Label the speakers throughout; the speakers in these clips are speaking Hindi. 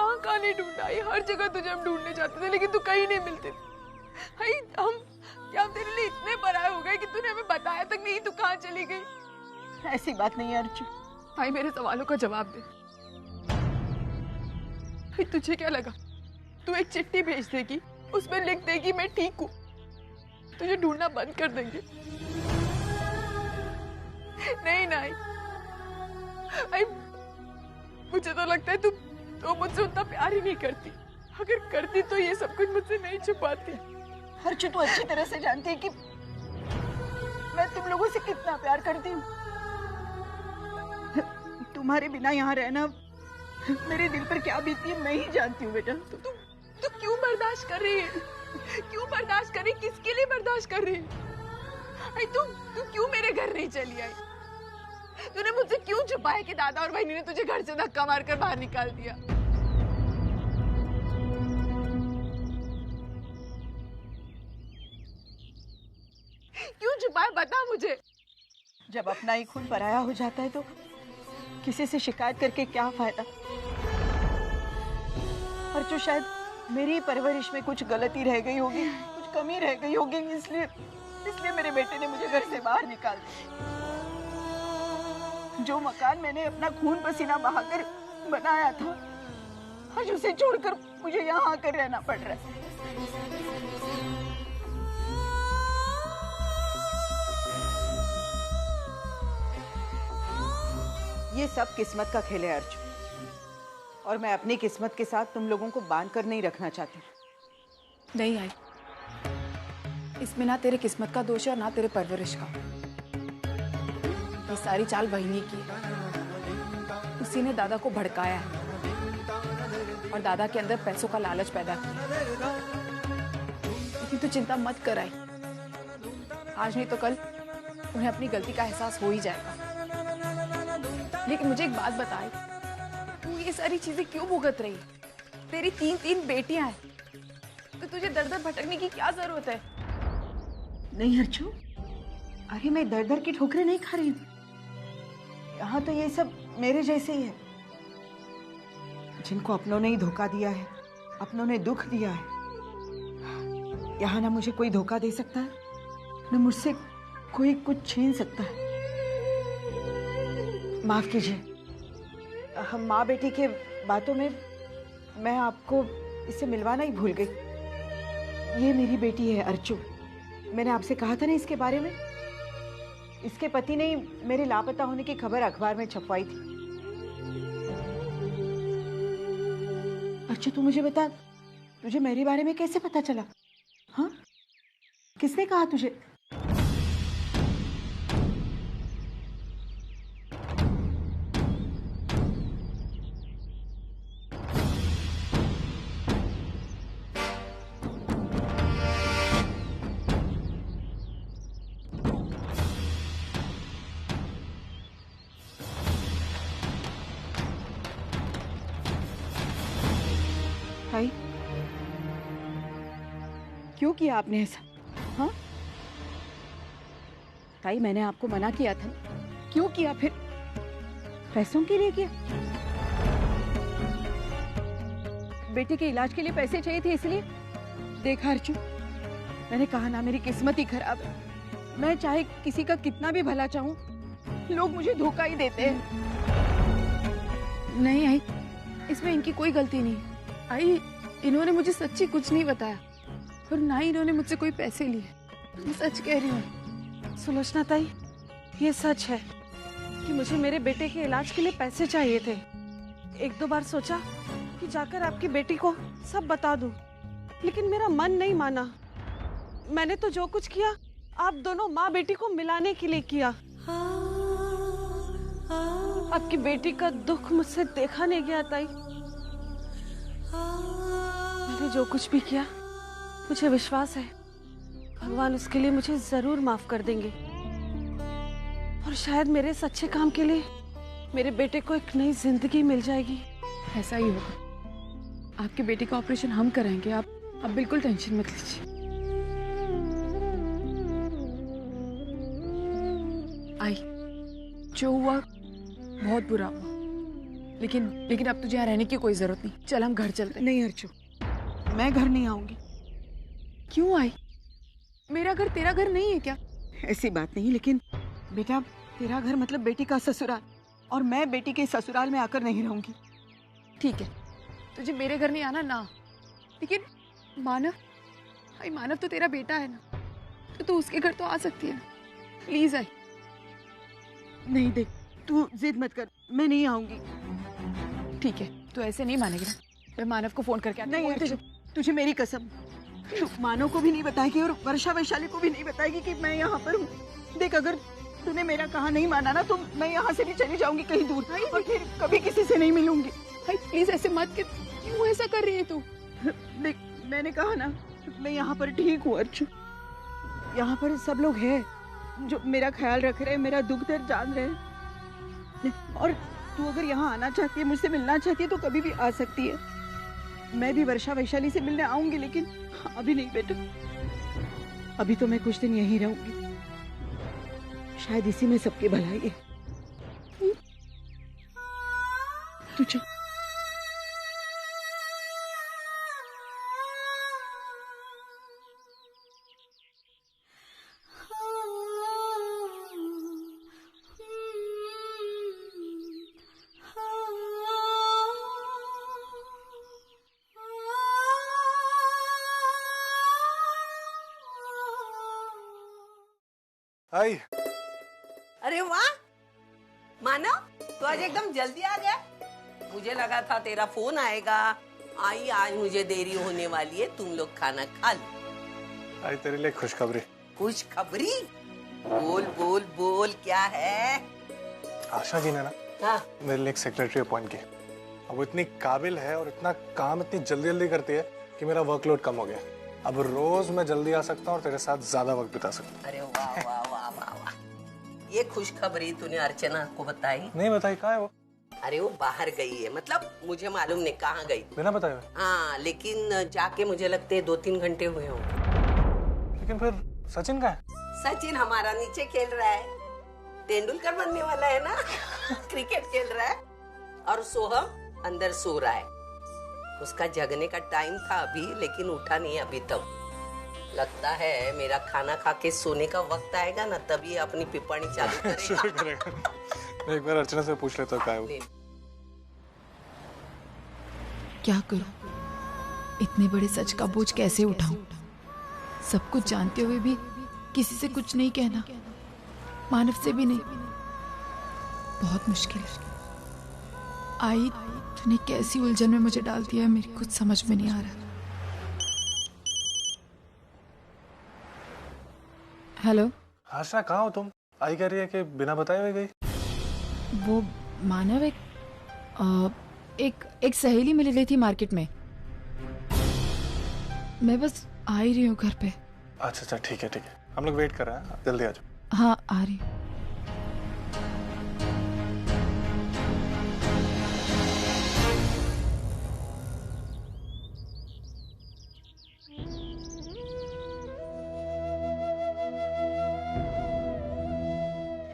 Speaker 1: कहाँ कहाँ नहीं ढूंढा, ये हर जगह तुझे हम ढूंढने जाते थे लेकिन तू कहीं नहीं मिलती। भाई हम क्या तेरे लिए इतने पराये हो गए कि तूने हमें बताया तक नहीं तू कहाँ चली गई?
Speaker 2: ऐसी बात नहीं है अर्चू।
Speaker 1: भाई मेरे सवालों का जवाब दे। भाई तुझे क्या लगा तू एक चिट्ठी भेज देगी, उसमें लिख देगी मैं ठीक हूँ, तुझे ढूंढना बंद कर देंगे? नहीं नहीं भाई, मुझे तो लगता है तू मुझसे उतना प्यार ही नहीं करती। अगर करती तो ये सब कुछ मुझसे नहीं छुपाती।
Speaker 2: अर्चू तू अच्छी तरह से जानती है कि मैं तुम लोगों से कितना प्यार करती हूँ। तुम्हारे बिना यहाँ रहना मेरे दिल पर क्या बीती है मैं ही जानती हूँ बेटा।
Speaker 1: तू क्यों बर्दाश्त कर रही है? क्यों बर्दाश्त कर रही? किसके लिए बर्दाश्त कर रही है? तू क्यों मेरे घर नहीं चली आई? तूने मुझसे क्यों छुपाया कि दादा और बहनी ने तुझे घर से धक्का मारकर बाहर निकाल दिया? क्यों छुपाया, बता मुझे।
Speaker 2: जब अपना ही खून पराया हो जाता है तो किसी से शिकायत करके क्या फायदा। और जो शायद मेरी परवरिश में कुछ गलती रह गई होगी, कुछ कमी रह गई होगी, इसलिए मेरे बेटे ने मुझे घर से बाहर निकाल दिया। जो मकान मैंने अपना खून पसीना बहाकर बनाया था, आज उसे छोड़कर मुझे यहाँ आकर रहना पड़ रहा है। ये सब किस्मत का खेल है अर्जुन, और मैं अपनी किस्मत के साथ तुम लोगों को बांध कर नहीं रखना चाहती।
Speaker 3: नहीं आई, इसमें ना तेरे किस्मत का दोष है और ना तेरे परवरिश का। ये सारी चाल बहिनी की है। उसी ने दादा को भड़काया है और दादा के अंदर पैसों का लालच पैदा किया। लेकिन तू चिंता मत कर आई, आज नहीं तो कल उन्हें अपनी गलती का एहसास हो ही जाएगा। लेकिन मुझे एक बात बताए, तू ये सारी चीजें क्यों भुगत रही है? तेरी तीन बेटियां हैं, तो तुझे दर दर भटकने की क्या जरूरत है?
Speaker 2: नहीं अर्जू, अरे मैं दर दर की ठोकरें नहीं खा रही हूँ। यहाँ तो ये सब मेरे जैसे ही है, जिनको अपनों ने ही धोखा दिया है, अपनों ने दुख दिया है। यहाँ ना मुझे कोई धोखा दे सकता है, न मुझसे कोई कुछ छीन सकता है। माफ कीजिए, हम माँ बेटी के बातों में मैं आपको इससे मिलवाना ही भूल गई। ये मेरी बेटी है अर्चू। मैंने आपसे कहा था ना इसके बारे में। इसके पति ने मेरे लापता होने की खबर अखबार में छपवाई थी। अर्चू तू मुझे बता, तुझे मेरे बारे में कैसे पता चला? हाँ, किसने कहा तुझे? भाई क्यों किया आपने ऐसा? हाँ ताई, मैंने आपको मना किया था। क्यों किया फिर? पैसों के लिए किया? बेटे के इलाज के लिए पैसे चाहिए थे इसलिए? देखा अर्जुन, मैंने कहा ना मेरी किस्मत ही खराब है। मैं चाहे किसी का कितना भी भला चाहूं, लोग मुझे धोखा ही देते हैं।
Speaker 3: नहीं आई, इसमें इनकी कोई गलती नहीं। आई, इन्होंने मुझे सच्ची कुछ नहीं बताया और ना ही इन्होंने मुझसे कोई पैसे लिए। मैं सच कह रही हूँ।
Speaker 4: सुलोचना ताई, ये सच है कि मुझे मेरे बेटे के इलाज के लिए पैसे चाहिए थे। एक दो बार सोचा कि जाकर आपकी बेटी को सब बता दूं, लेकिन मेरा मन नहीं माना। मैंने तो जो कुछ किया आप दोनों माँ बेटी को मिलाने के लिए किया। आपकी बेटी का दुख मुझसे देखा नहीं गया ताई। मैंने जो कुछ भी किया, मुझे विश्वास है भगवान उसके लिए मुझे जरूर माफ कर देंगे, और शायद मेरे इस अच्छे काम के लिए मेरे बेटे को एक नई जिंदगी मिल जाएगी।
Speaker 3: ऐसा ही होगा। आपके बेटे का ऑपरेशन हम कराएंगे, आप बिल्कुल टेंशन मत लीजिए। आई, जो हुआ बहुत बुरा हुआ, लेकिन अब तुझे यहाँ रहने की कोई जरूरत नहीं। चल हम घर चलते हैं।
Speaker 2: नहीं अर्चू, मैं घर नहीं आऊंगी।
Speaker 3: क्यों आई? मेरा घर तेरा घर नहीं है क्या?
Speaker 2: ऐसी बात नहीं, लेकिन बेटा तेरा घर मतलब बेटी का ससुराल, और मैं बेटी के ससुराल में आकर नहीं रहूंगी।
Speaker 3: ठीक है, तुझे मेरे घर नहीं आना ना, लेकिन मानव, भाई मानव तो तेरा बेटा है ना, तो तू उसके घर तो आ सकती है ना। Please I.
Speaker 2: नहीं देख, तू जिद मत कर, मैं नहीं आऊंगी।
Speaker 3: ठीक है, तू ऐसे नहीं मानेगी ना, मैं मानव को फोन करके आती हूँ।
Speaker 2: नहीं अर्चू, तुझे मेरी कसम, तू मानो को भी नहीं बताएगी और वर्षा वैशाली को भी नहीं बताएगी कि मैं यहाँ पर हूँ। देख, अगर तूने मेरा कहा नहीं माना ना, तो मैं यहाँ से भी चली जाऊंगी कहीं दूर, और फिर कभी किसी से नहीं मिलूंगी।
Speaker 3: भाई प्लीज ऐसे मत कर, क्यों ऐसा कर रही है तू?
Speaker 2: देख, मैंने कहा ना, मैं यहाँ पर ठीक हूँ अर्चू। यहाँ पर सब लोग हैं जो मेरा ख्याल रख रहे हैं, मेरा दुख दर्द जान रहे हैं। और तू अगर यहाँ आना चाहती है, मुझसे मिलना चाहती है, तो कभी भी आ सकती है। मैं भी वर्षा वैशाली से मिलने आऊंगी, लेकिन अभी नहीं बेटा। अभी तो मैं कुछ दिन यहीं रहूंगी, शायद इसी में सबकी भलाई है। तू चल।
Speaker 5: आई।
Speaker 6: अरे वाह मानव, तो आज एकदम जल्दी आ गया। मुझे लगा था तेरा फोन आएगा। आई, आज मुझे देरी होने वाली है, तुम लोग खाना खा लो।
Speaker 5: आई तेरे लिए खुशखबरी।
Speaker 6: खुशखबरी? बोल बोल बोल, क्या है?
Speaker 5: आशा जी ने ना
Speaker 6: हाँ।
Speaker 5: मेरे लिए एक सेक्रेटरी अपॉइंट की। अब वो इतनी काबिल है और इतना काम इतनी जल्दी जल्दी करती है कि मेरा वर्कलोड कम हो गया। अब रोज मैं जल्दी आ सकता हूँ और तेरे साथ ज्यादा वक्त बिता सकता हूँ।
Speaker 6: अरे वाह वाह वाह वाह वाह, ये खुशखबरी तूने अर्चना को बताई?
Speaker 5: नहीं बताई, कहाँ है वो?
Speaker 6: अरे वो बाहर गई है, मतलब मुझे मालूम नहीं कहाँ गई।
Speaker 5: बिना बताए हुए?
Speaker 6: हाँ, लेकिन जाके मुझे लगते है 2-3 घंटे हुए हों।
Speaker 5: लेकिन फिर सचिन का है?
Speaker 6: सचिन हमारा नीचे खेल रहा है, तेंदुलकर बनने वाला है ना। क्रिकेट खेल रहा है, और सोहम अंदर सो रहा है। उसका जगने का टाइम था अभी, लेकिन उठा नहीं अभी तक। लगता है मेरा खाना खा के सोने का वक्त आएगा ना, तभी अपनी पिपाणी चालू
Speaker 5: शुरू
Speaker 6: करेगा।
Speaker 5: करेगा। एक बार अर्चना से पूछ लेता हूँ क्या है वो।
Speaker 3: क्या करूं? इतने बड़े सच का बोझ कैसे उठाऊं? सब कुछ जानते हुए भी किसी से कुछ नहीं कहना, मानव से भी नहीं, बहुत मुश्किल है। आई, तूने कैसी उलझन में मुझे डाल दिया है, मेरी कुछ समझ में नहीं आ रहा। हेलो
Speaker 5: आशा, कहाँ हो तुम? आई कह रही है कि बिना बताए हुए गई।
Speaker 3: वो मानव एक सहेली मिल रही थी मार्केट में, मैं बस आ ही रही हूँ घर पे।
Speaker 5: अच्छा अच्छा, ठीक है ठीक है, हम लोग वेट कर रहे हैं, जल्दी आ जाओ।
Speaker 3: हाँ आ रही हूँ।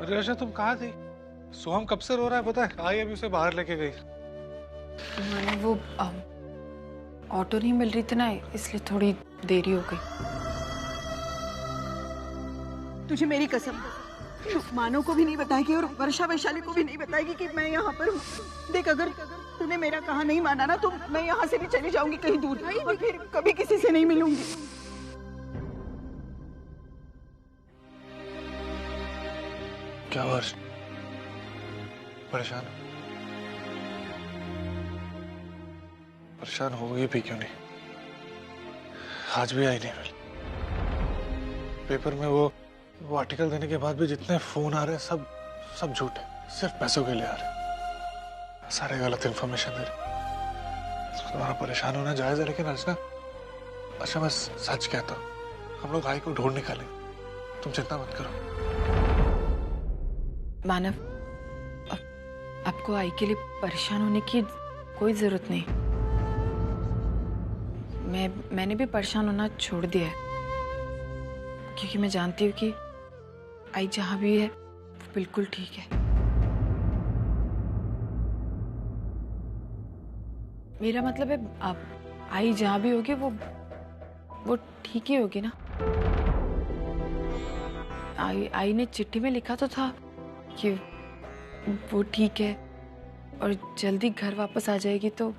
Speaker 5: अरे आशा, तुम कहाँ थी? सोहम कब से रो रहा है पता है? आई अभी उसे बाहर लेके गई।
Speaker 3: मैंने वो ऑटो नहीं मिल रही थी ना, इसलिए थोड़ी देरी हो गई।
Speaker 2: तुझे मेरी कसम, तू मानो को भी नहीं बताएगी और वर्षा वैशाली को भी नहीं बताएगी कि मैं यहाँ पर हूँ। देख, अगर तूने मेरा कहा नहीं माना ना, तो मैं यहाँ से भी चली जाऊंगी कहीं दूर, और फिर कभी किसी से नहीं मिलूंगी।
Speaker 5: क्या हुआ? परेशान? परेशान होगी भी क्यों नहीं? आज भी आई नहीं मिली। पेपर में वो आर्टिकल देने के बाद भी जितने फोन आ रहे हैं सब झूठ है, सिर्फ पैसों के लिए आ रहे हैं, सारे गलत इन्फॉर्मेशन दे रहे। तुम्हारा परेशान होना जायज है, लेकिन अर्चना, अच्छा मैं सच कहता हूँ, हम लोग आई को ढूंढ निकालेंगे, तुम चिंता मत करो।
Speaker 3: मानव, आपको आई के लिए परेशान होने की कोई जरूरत नहीं। मैंने भी परेशान होना छोड़ दिया है, क्योंकि मैं जानती हूँ कि आई जहाँ भी है वो बिल्कुल ठीक है। मेरा मतलब है आप आई जहाँ भी होगी वो ठीक ही होगी ना। आई ने चिट्ठी में लिखा तो था कि वो ठीक है और जल्दी घर वापस आ जाएगी, तो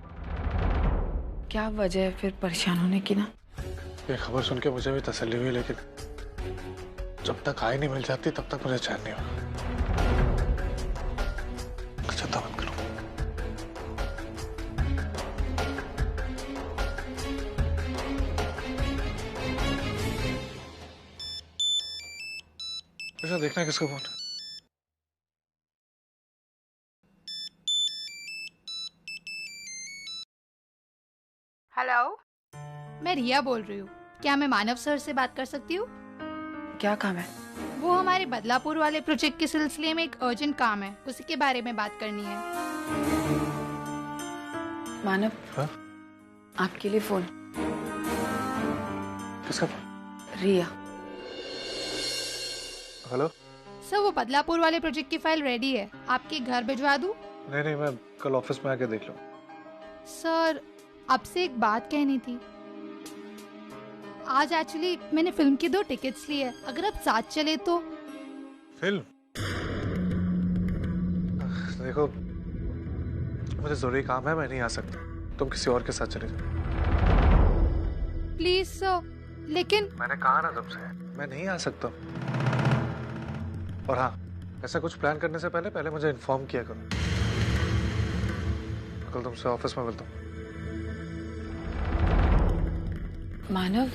Speaker 3: क्या वजह है फिर परेशान होने की ना।
Speaker 5: ये खबर सुन के मुझे भी तसल्ली हुई, लेकिन जब तक आई नहीं मिल जाती तब तक मुझे चैन नहीं होगा। चिंता मत करो। ऐसा देखना है किसका फोन।
Speaker 7: हेलो, मैं रिया बोल रही हूँ। क्या मैं मानव सर से बात कर सकती हूँ?
Speaker 3: क्या काम है?
Speaker 7: वो हमारे बदलापुर वाले प्रोजेक्ट के सिलसिले में एक अर्जेंट काम है, उसी के बारे में बात करनी है।
Speaker 3: मानव,
Speaker 5: हाँ?
Speaker 3: आपके लिए फोन।
Speaker 5: किसका फोन?
Speaker 3: रिया।
Speaker 5: हेलो।
Speaker 7: सर, वो बदलापुर वाले प्रोजेक्ट की फाइल रेडी है, आपके घर भिजवा दूँ?
Speaker 5: नहीं, मैं कल ऑफिस में आके देख लूँ।
Speaker 7: सर, आपसे एक बात कहनी थी। आज एक्चुअली मैंने फिल्म की 2 टिकट्स ली है, अगर आप साथ चले तो।
Speaker 5: फिल्म? देखो, मुझे जरूरी काम है, मैं नहीं आ सकता। तुम किसी और के साथ चले जाओ।
Speaker 7: प्लीज सर, लेकिन
Speaker 5: मैंने कहा ना तुमसे, मैं नहीं आ सकता। और हाँ, ऐसा कुछ प्लान करने से पहले मुझे इन्फॉर्म किया करो। कल तुमसे ऑफिस में मिलता हूँ।
Speaker 3: मानव,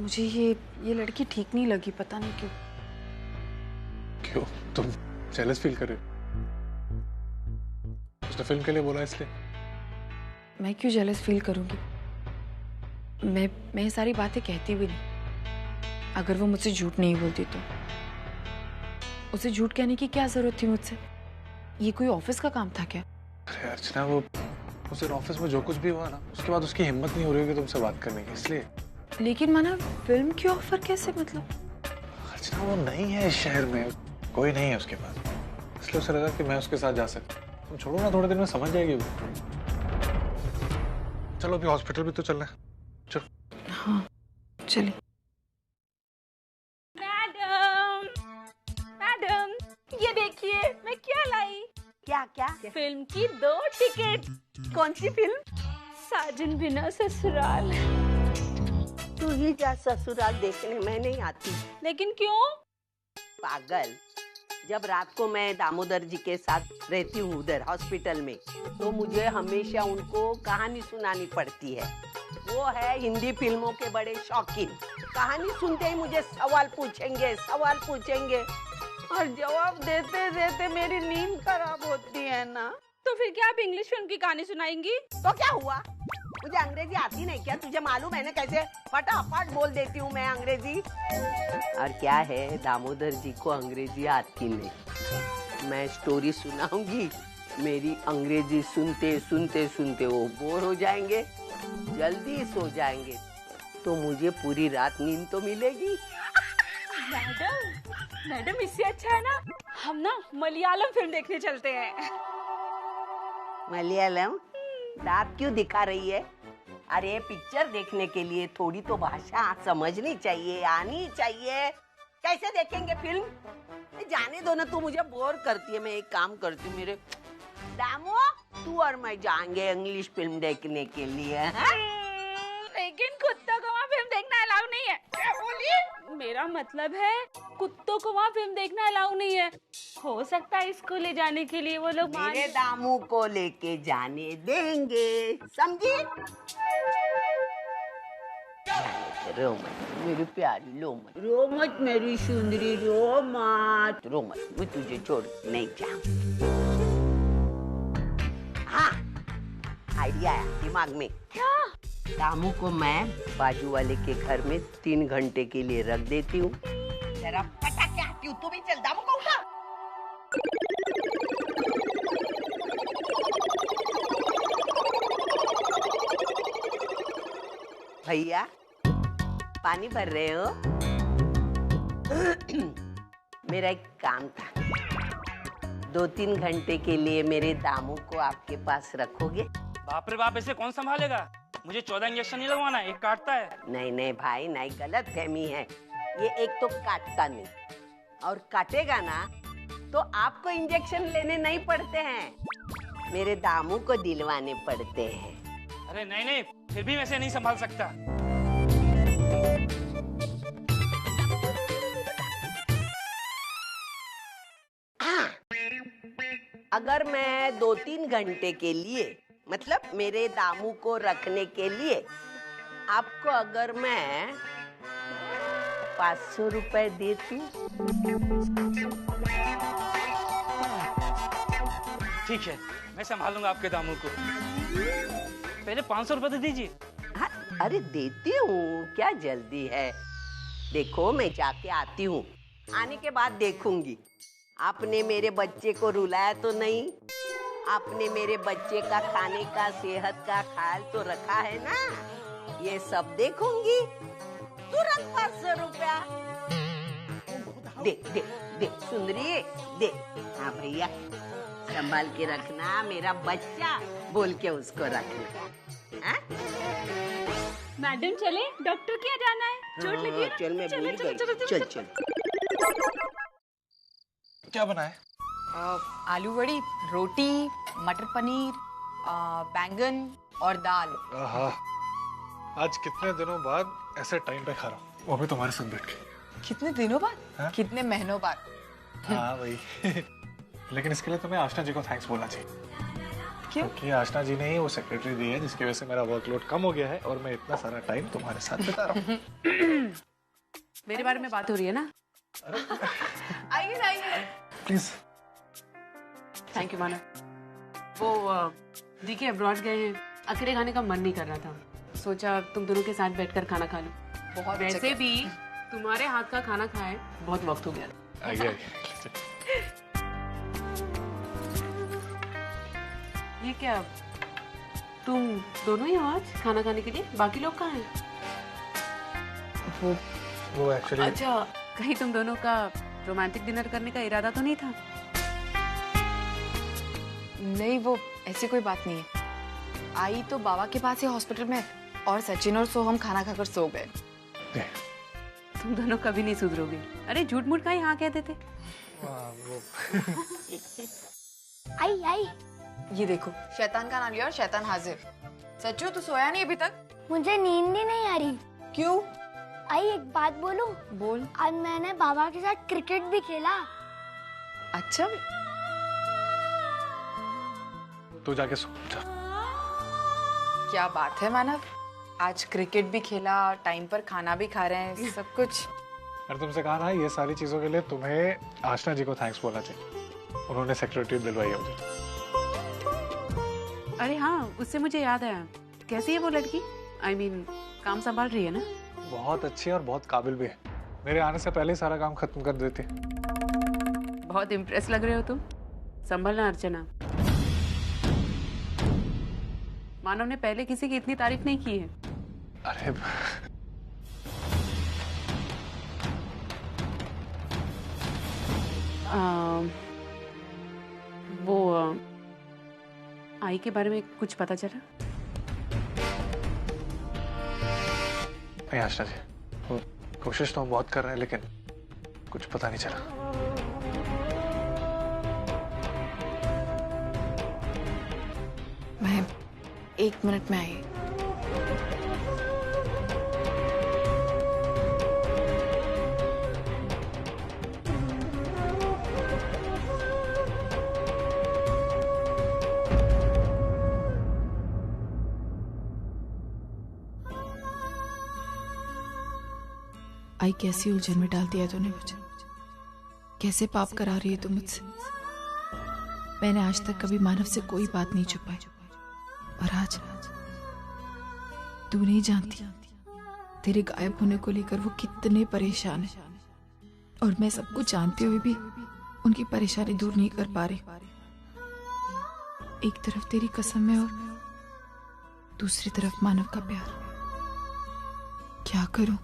Speaker 3: मुझे ये लड़की ठीक नहीं लगी, पता नहीं क्यों।
Speaker 5: क्यों? तुम जेलस फील कर रहे हो? उसने फिल्म के लिए बोला इसलिए?
Speaker 3: मैं क्यों जेलस फील करूंगी? मैं ये सारी बातें कहती भी नहीं, अगर वो मुझसे झूठ नहीं बोलती तो। उसे झूठ कहने की क्या जरूरत थी मुझसे? ये कोई ऑफिस का काम था क्या?
Speaker 5: अरे अर्चना, वो उस दिन ऑफिस में जो कुछ भी हुआ ना, उसके बाद उसकी हिम्मत नहीं हो रही होगी तुमसे बात करने की, इसलिए।
Speaker 3: लेकिन माना, फिल्म की ऑफर कैसे? मतलब
Speaker 5: अर्चना, वो नहीं है इस शहर में, कोई नहीं है उसके पास, इसलिए उसे लगा कि मैं उसके साथ जा सकता। तुम छोड़ो ना, थोड़े दिन में समझ जाएगी वो। चलो अभी हॉस्पिटल भी तो चलना है, चलो।
Speaker 3: हाँ चलिए।
Speaker 8: मैडम, ये देखिए मैं क्या लाई।
Speaker 6: क्या?
Speaker 8: फिल्म की 2 टिकट।
Speaker 6: कौन सी फिल्म?
Speaker 8: साजन बिना ससुराल।
Speaker 6: तू ही जा ससुराल देखने, मैं नहीं आती।
Speaker 8: लेकिन क्यों?
Speaker 6: पागल, जब रात को मैं दामोदर जी के साथ रहती हूँ उधर हॉस्पिटल में, तो मुझे हमेशा उनको कहानी सुनानी पड़ती है। वो है हिंदी फिल्मों के बड़े शौकीन। कहानी सुनते ही मुझे सवाल पूछेंगे
Speaker 8: और जवाब देते देते मेरी नींद खराब होती है ना। तो फिर क्या आप इंग्लिश फिल्म की कहानी सुनाएंगी?
Speaker 6: तो क्या हुआ? मुझे अंग्रेजी आती नहीं क्या? तुझे मालूम है ना कैसे फटाफट बोल देती हूँ मैं अंग्रेजी। और क्या है, दामोदर जी को अंग्रेजी आती नहीं। मैं स्टोरी सुनाऊंगी, मेरी अंग्रेजी सुनते सुनते वो बोर हो जाएंगे, जल्दी सो जाएंगे, तो मुझे पूरी रात नींद तो मिलेगी।
Speaker 8: मैडम इससे अच्छा है ना हम ना मलयालम फिल्म देखने चलते हैं।
Speaker 6: मलयालम? दांत क्यों दिखा रही है? अरे पिक्चर देखने के लिए थोड़ी तो भाषा समझनी चाहिए, आनी चाहिए। कैसे देखेंगे फिल्म? जाने दो ना, तू मुझे बोर करती है। मैं एक काम करती हूँ, मेरे दामो, तू और मैं जाएंगे इंग्लिश फिल्म देखने के लिए।
Speaker 8: लेकिन कुत्तों को वहाँ फिल्म देखना अलाउ नहीं है। क्या बोली? मेरा मतलब है कुत्तों को वहाँ फिल्म देखना अलाउ नहीं है। हो सकता है इसको ले जाने के लिए वो लोग
Speaker 6: मेरे दामू को लेके जाने देंगे, समझी? रो मत मेरी प्यारी, रो मत मेरी सुंदरी, रो मत, मैं तुझे छोड़ नहीं जाऊं। हाँ, आइडिया आया दिमाग में।
Speaker 8: क्या?
Speaker 6: दामू को मैं बाजू वाले के घर में 3 घंटे के लिए रख देती हूँ। जरा पटाखे आती हूँ, तू भी चल। दामू को उठा। भैया, पानी भर रहे हो? मेरा एक काम था। 2-3 घंटे के लिए मेरे दामू को आपके पास रखोगे?
Speaker 9: बाप रे बाप, ऐसे कौन संभालेगा? मुझे 14 इंजेक्शन नहीं लगवाना, एक काटता है।
Speaker 6: नहीं नहीं भाई नहीं, गलत फहमी है। ये एक तो काटता नहीं, और काटेगा ना तो आपको इंजेक्शन लेने नहीं पड़ते हैं, मेरे दामू को दिलवाने पड़ते हैं।
Speaker 9: अरे नहीं नहीं, फिर भी वैसे नहीं संभाल सकता।
Speaker 6: अगर मैं 2-3 घंटे के लिए, मतलब मेरे दामू को रखने के लिए आपको अगर मैं 500 रुपए देती।
Speaker 9: ठीक है, मैं संभालूंगा आपके दामू को। पहले 500 रुपए तो दीजिए।
Speaker 6: हाँ, अरे देती हूँ, क्या जल्दी है। देखो मैं जाके आती हूँ, आने के बाद देखूंगी आपने मेरे बच्चे को रुलाया तो नहीं, आपने मेरे बच्चे का खाने का, सेहत का ख्याल तो रखा है ना, ये सब देखूंगी। तुरंत 500 रुपया दे दे दे, सुंदरी दे। हाँ भैया, संभाल के रखना, मेरा बच्चा बोल के उसको रखना। हाँ?
Speaker 8: मैडम चले, डॉक्टर के यहाँ जाना है, चोट लगी है ना?
Speaker 6: चल मैं भूल गई, चल चल।
Speaker 5: क्या बना है?
Speaker 3: आलू वड़ी, रोटी, मटर पनीर, बैंगन और दाल।
Speaker 5: आहा, आज कितने दिनों बाद ऐसे टाइम पे खा रहा हूँ, वो भी तुम्हारे साथ बैठ के।
Speaker 3: कितने दिनों बाद?
Speaker 5: हाँ?
Speaker 3: कितने महीनों बाद?
Speaker 5: हाँ वही। लेकिन इसके लिए तुम्हें आशना जी को थैंक्स बोलना चाहिए।
Speaker 3: क्यों?
Speaker 5: क्योंकि आशना जी ने ही वो सेक्रेटरी दी है जिसकी वजह से मेरा वर्कलोड कम हो गया है और मैं इतना सारा टाइम तुम्हारे साथ बिता रहा हूँ।
Speaker 4: मेरे बारे में बात हो रही है ना?
Speaker 3: आइए आइए।
Speaker 5: प्लीज।
Speaker 4: थैंक यू मानव। वो दी के अब्रॉड गए हैं, अकेले खाने का मन नहीं कर रहा था, सोचा तुम दोनों के साथ बैठकर खाना खा लो।
Speaker 3: बहुत
Speaker 4: वैसे भी तुम्हारे हाथ का खाना खाए बहुत वक्त हो गया।
Speaker 5: आइए।
Speaker 4: ये क्या, तुम दोनों ही हो आज खाना खाने के लिए? बाकी लोग कहाँ हैं?
Speaker 5: वो एक्चुअली।
Speaker 4: अच्छा, कहीं तुम दोनों का रोमांटिक डिनर करने का इरादा तो नहीं था?
Speaker 3: नहीं, वो ऐसी कोई बात नहीं है। आई तो बाबा के पास ही हॉस्पिटल में, और सचिन और सोहम खाना खाकर सो गए।
Speaker 4: तुम दोनों कभी नहीं सुधरोगे। अरे झूठ मूठ का ही हाँ कहते थे।
Speaker 10: आई आई,
Speaker 3: ये देखो, शैतान का नाम लिया और शैतान हाजिर। सच्चू तू सोया नहीं अभी तक?
Speaker 10: मुझे नींद ही नहीं आ रही।
Speaker 3: क्यों?
Speaker 10: आई एक बात बोलूं?
Speaker 3: बोल।
Speaker 10: आज मैंने बाबा के साथ क्रिकेट भी खेला।
Speaker 3: अच्छा,
Speaker 5: तू जाके सो जा।
Speaker 3: क्या बात है मानव, आज क्रिकेट भी खेला, टाइम पर खाना भी खा रहे हैं, सब कुछ।
Speaker 5: अरे तुमसे कहा ना, ये सारी चीजों के लिए तुम्हें आशना जी को थैंक्स बोलना चाहिए, उन्होंने सेक्रेटरी दिलवाई है मुझे।
Speaker 4: अरे हाँ, उससे मुझे याद आया, कैसी है वो लड़की? I mean, काम संभाल रही है ना?
Speaker 5: बहुत अच्छी है और बहुत काबिल भी है, मेरे आने से पहले ही सारा काम खत्म कर देती।
Speaker 4: बहुत इम्प्रेस लग रहे हो तुम। संभलना अर्चना, मानव ने पहले किसी की इतनी तारीफ नहीं की है।
Speaker 5: अरे
Speaker 4: वो आई के बारे में कुछ पता चला?
Speaker 5: नहीं आशना जी, वो कोशिश तो हम बहुत कर रहे हैं लेकिन कुछ पता नहीं चला।
Speaker 3: मैं 1 मिनट में आई। आई कैसी उलझन में डाल दिया तूने मुझे, कैसे पाप करा रही है तू मुझसे। मैंने आज तक कभी मानव से कोई बात नहीं छुपाई, और आज तू नहीं जानती तेरे गायब होने को लेकर वो कितने परेशान है, और मैं सब कुछ जानते हुए भी उनकी परेशानी दूर नहीं कर पा रही। एक तरफ तेरी कसम है और दूसरी तरफ मानव का प्यार। क्या करूं?